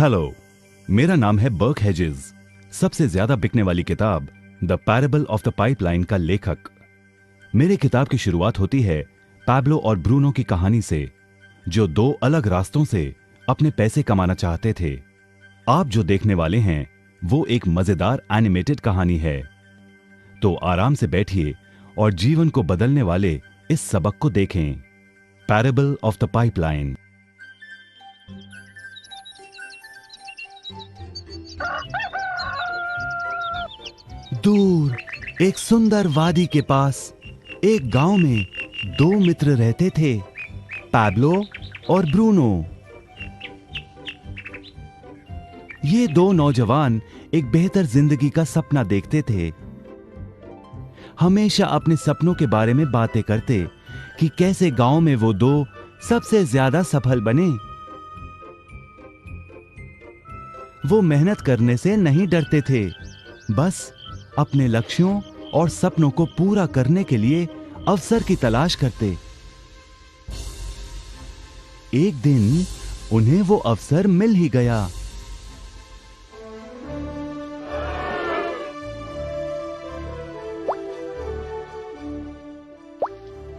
Hello, मेरा नाम है बर्क हेजेस। सबसे ज्यादा बिकने वाली किताब the parable of the pipeline का लेखक। मेरे किताब की शुरुआत होती है पैब्लो और ब्रूनो की कहानी से, जो दो अलग रास्तों से अपने पैसे कमाना चाहते थे। आप जो देखने वाले हैं वो एक मजेदार एनिमेटेड कहानी है। तो आराम से बैठिए और जीवन को बदलने वाले इस सबक को देखें, पैरेबल ऑफ द पाइपलाइन। दूर एक सुंदर वादी के पास एक गांव में दो मित्र रहते थे, पैब्लो और ब्रूनो। ये दो नौजवान एक बेहतर जिंदगी का सपना देखते थे। हमेशा अपने सपनों के बारे में बातें करते कि कैसे गांव में वो दो सबसे ज्यादा सफल बने। वो मेहनत करने से नहीं डरते थे, बस अपने लक्ष्यों और सपनों को पूरा करने के लिए अवसर की तलाश करते। एक दिन उन्हें वो अवसर मिल ही गया।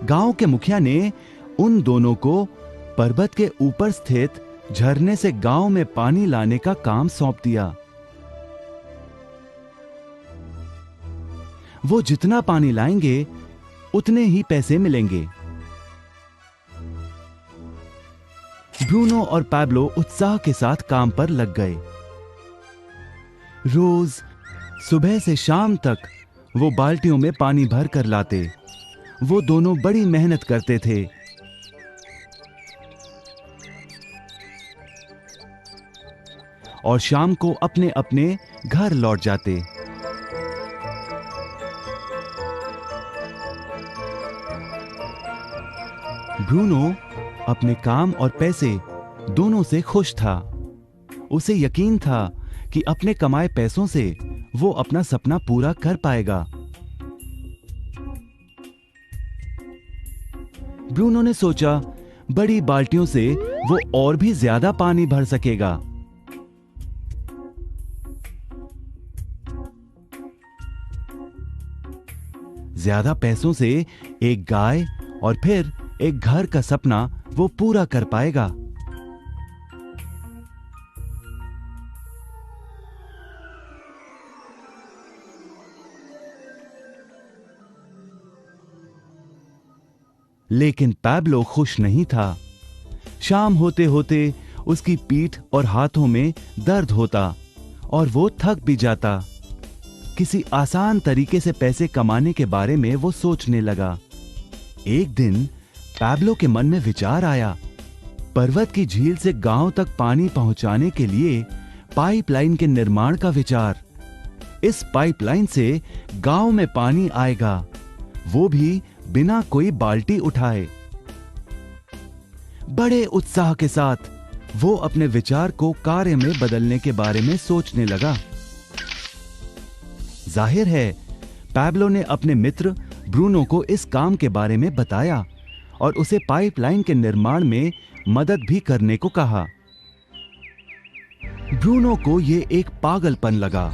गांव के मुखिया ने उन दोनों को पर्वत के ऊपर स्थित झरने से गांव में पानी लाने का काम सौंप दिया। वो जितना पानी लाएंगे उतने ही पैसे मिलेंगे। ब्रूनो और पैब्लो उत्साह के साथ काम पर लग गए। रोज सुबह से शाम तक वो बाल्टियों में पानी भर कर लाते। वो दोनों बड़ी मेहनत करते थे। और शाम को अपने अपने घर लौट जाते। ब्रूनो अपने काम और पैसे दोनों से खुश था। उसे यकीन था कि अपने कमाए पैसों से वो अपना सपना पूरा कर पाएगा। ब्रूनो ने सोचा बड़ी बाल्टियों से वो और भी ज्यादा पानी भर सकेगा। ज्यादा पैसों से एक गाय और फिर एक घर का सपना वो पूरा कर पाएगा। लेकिन पैब्लो खुश नहीं था। शाम होते होते उसकी पीठ और हाथों में दर्द होता और वो थक भी जाता। किसी आसान तरीके से पैसे कमाने के बारे में वो सोचने लगा। एक दिन पैब्लो के मन में विचार आया, पर्वत की झील से गांव तक पानी पहुंचाने के लिए पाइपलाइन के निर्माण का विचार। इस पाइपलाइन से गांव में पानी आएगा, वो भी बिना कोई बाल्टी उठाए। बड़े उत्साह के साथ वो अपने विचार को कार्य में बदलने के बारे में सोचने लगा। जाहिर है पैब्लो ने अपने मित्र ब्रूनो को इस काम के बारे में बताया और उसे पाइपलाइन के निर्माण में मदद भी करने को कहा। ब्रूनो को यह एक पागलपन लगा।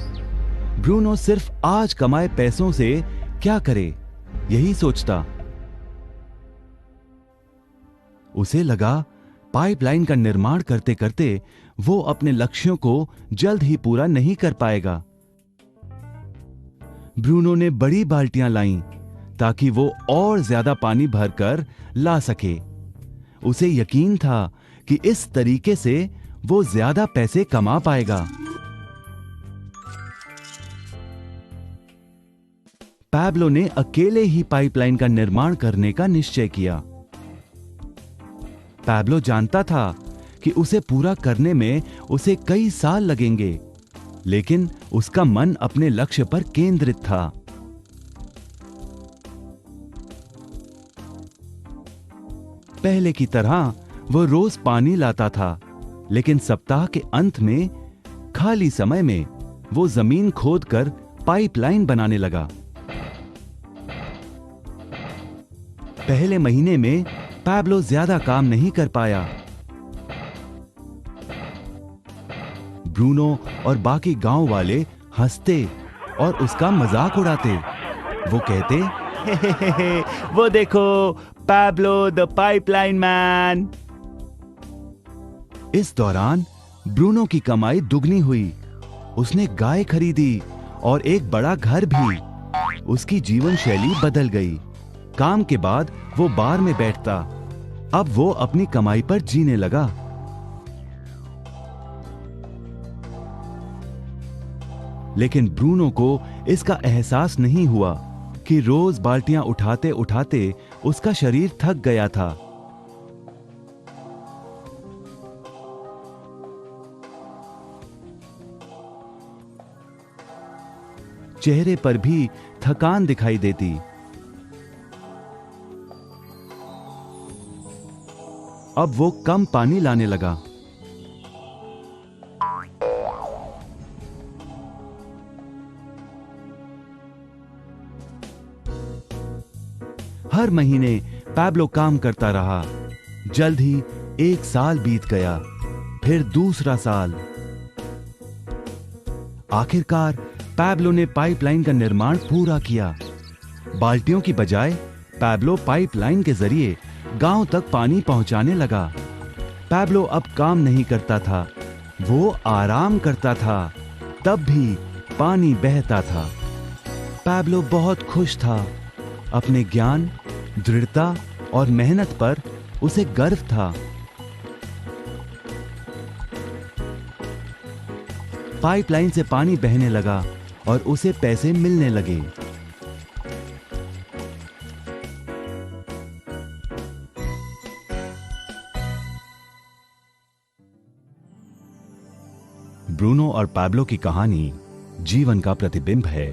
ब्रूनो सिर्फ आज कमाए पैसों से क्या करे, यही सोचता। उसे लगा पाइपलाइन का निर्माण करते करते वो अपने लक्ष्यों को जल्द ही पूरा नहीं कर पाएगा। ब्रूनो ने बड़ी बाल्टियां लाईं ताकि वो और ज्यादा पानी भरकर ला सके। उसे यकीन था कि इस तरीके से वो ज्यादा पैसे कमा पाएगा। पैब्लो ने अकेले ही पाइपलाइन का निर्माण करने का निश्चय किया। पैब्लो जानता था कि उसे पूरा करने में उसे कई साल लगेंगे, लेकिन उसका मन अपने लक्ष्य पर केंद्रित था। पहले की तरह वो रोज पानी लाता था, लेकिन सप्ताह के अंत में खाली समय में वो जमीन खोदकर पाइपलाइन बनाने लगा। पहले महीने में पैब्लो ज्यादा काम नहीं कर पाया। ब्रूनो और बाकी गांव वाले हंसते और उसका मजाक उड़ाते। वो कहते, हे हे हे हे, वो देखो पैब्लो द पाइपलाइन मैन। इस दौरान ब्रूनो की कमाई दुगनी हुई। उसने गाय खरीदी और एक बड़ा घर भी। उसकी जीवन शैली बदल गई। काम के बाद वो बार में बैठता। अब वो अपनी कमाई पर जीने लगा। लेकिन ब्रूनो को इसका एहसास नहीं हुआ कि रोज बाल्टियां उठाते उठाते उसका शरीर थक गया था। चेहरे पर भी थकान दिखाई देती। अब वो कम पानी लाने लगा। हर महीने पैब्लो काम करता रहा। जल्द ही 1 साल बीत गया, फिर दूसरा साल। आखिरकार पैब्लो ने पाइपलाइन का निर्माण पूरा किया। बाल्टियों की बजाय पैब्लो पाइपलाइन के जरिए गांव तक पानी पहुंचाने लगा। पैब्लो अब काम नहीं करता था, वो आराम करता था। तब भी पानी बहता था। पैब्लो बहुत खुश था। अपने ज्ञान, दृढ़ता और मेहनत पर उसे गर्व था। पाइपलाइन से पानी बहने लगा और उसे पैसे मिलने लगे। ब्रूनो और पैब्लो की कहानी जीवन का प्रतिबिंब है।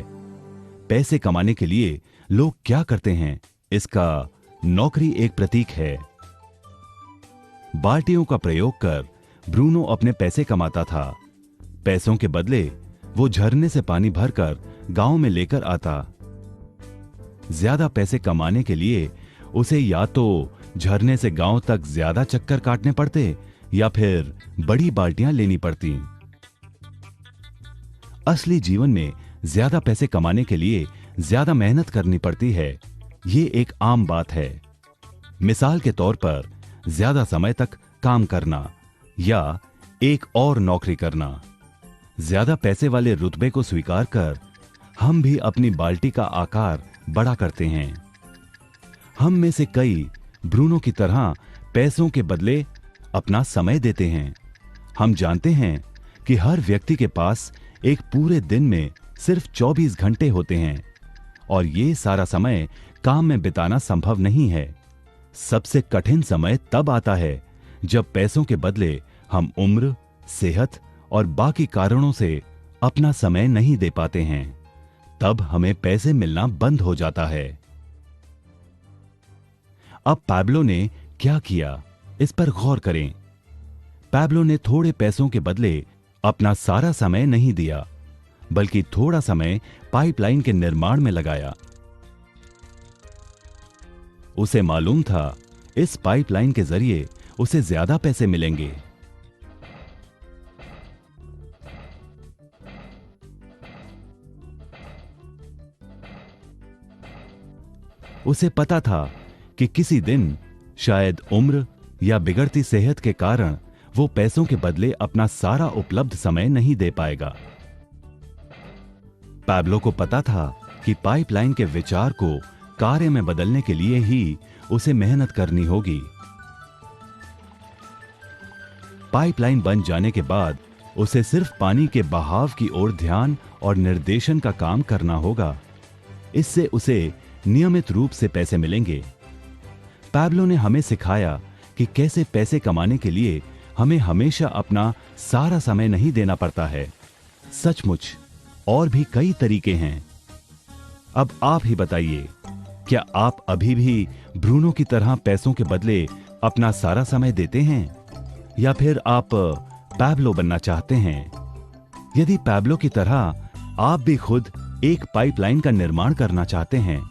पैसे कमाने के लिए लोग क्या करते हैं, इसका नौकरी एक प्रतीक है। बाल्टियों का प्रयोग कर ब्रूनो अपने पैसे कमाता था। पैसों के बदले वो झरने से पानी भरकर गांव में लेकर आता। ज्यादा पैसे कमाने के लिए उसे या तो झरने से गांव तक ज्यादा चक्कर काटने पड़ते या फिर बड़ी बाल्टियां लेनी पड़ती। असली जीवन में ज्यादा पैसे कमाने के लिए ज्यादा मेहनत करनी पड़ती है। ये एक आम बात है। मिसाल के तौर पर ज्यादा समय तक काम करना या एक और नौकरी करना। ज्यादा पैसे वाले रुतबे को स्वीकार कर हम भी अपनी बाल्टी का आकार बड़ा करते हैं। हम में से कई ब्रूनो की तरह पैसों के बदले अपना समय देते हैं। हम जानते हैं कि हर व्यक्ति के पास एक पूरे दिन में सिर्फ 24 घंटे होते हैं और ये सारा समय काम में बिताना संभव नहीं है। सबसे कठिन समय तब आता है जब पैसों के बदले हम उम्र, सेहत और बाकी कारणों से अपना समय नहीं दे पाते हैं। तब हमें पैसे मिलना बंद हो जाता है। अब पैब्लो ने क्या किया, इस पर गौर करें। पैब्लो ने थोड़े पैसों के बदले अपना सारा समय नहीं दिया, बल्कि थोड़ा समय पाइपलाइन के निर्माण में लगाया। उसे मालूम था इस पाइपलाइन के जरिए उसे ज्यादा पैसे मिलेंगे। उसे पता था कि किसी दिन शायद उम्र या बिगड़ती सेहत के कारण वो पैसों के बदले अपना सारा उपलब्ध समय नहीं दे पाएगा। पैब्लो को पता था कि पाइपलाइन के विचार को कार्य में बदलने के लिए ही उसे मेहनत करनी होगी। पाइपलाइन बन जाने के बाद उसे सिर्फ पानी के बहाव की ओर ध्यान और निर्देशन का काम करना होगा। इससे उसे नियमित रूप से पैसे मिलेंगे। पैब्लो ने हमें सिखाया कि कैसे पैसे कमाने के लिए हमें हमेशा अपना सारा समय नहीं देना पड़ता है। सचमुच और भी कई तरीके हैं। अब आप ही बताइए, क्या आप अभी भी ब्रूनो की तरह पैसों के बदले अपना सारा समय देते हैं या फिर आप पैब्लो बनना चाहते हैं? यदि पैब्लो की तरह आप भी खुद एक पाइपलाइन का निर्माण करना चाहते हैं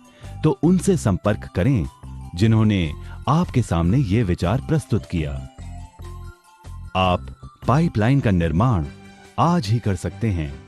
तो उनसे संपर्क करें जिन्होंने आपके सामने यह विचार प्रस्तुत किया। आप पाइपलाइन का निर्माण आज ही कर सकते हैं।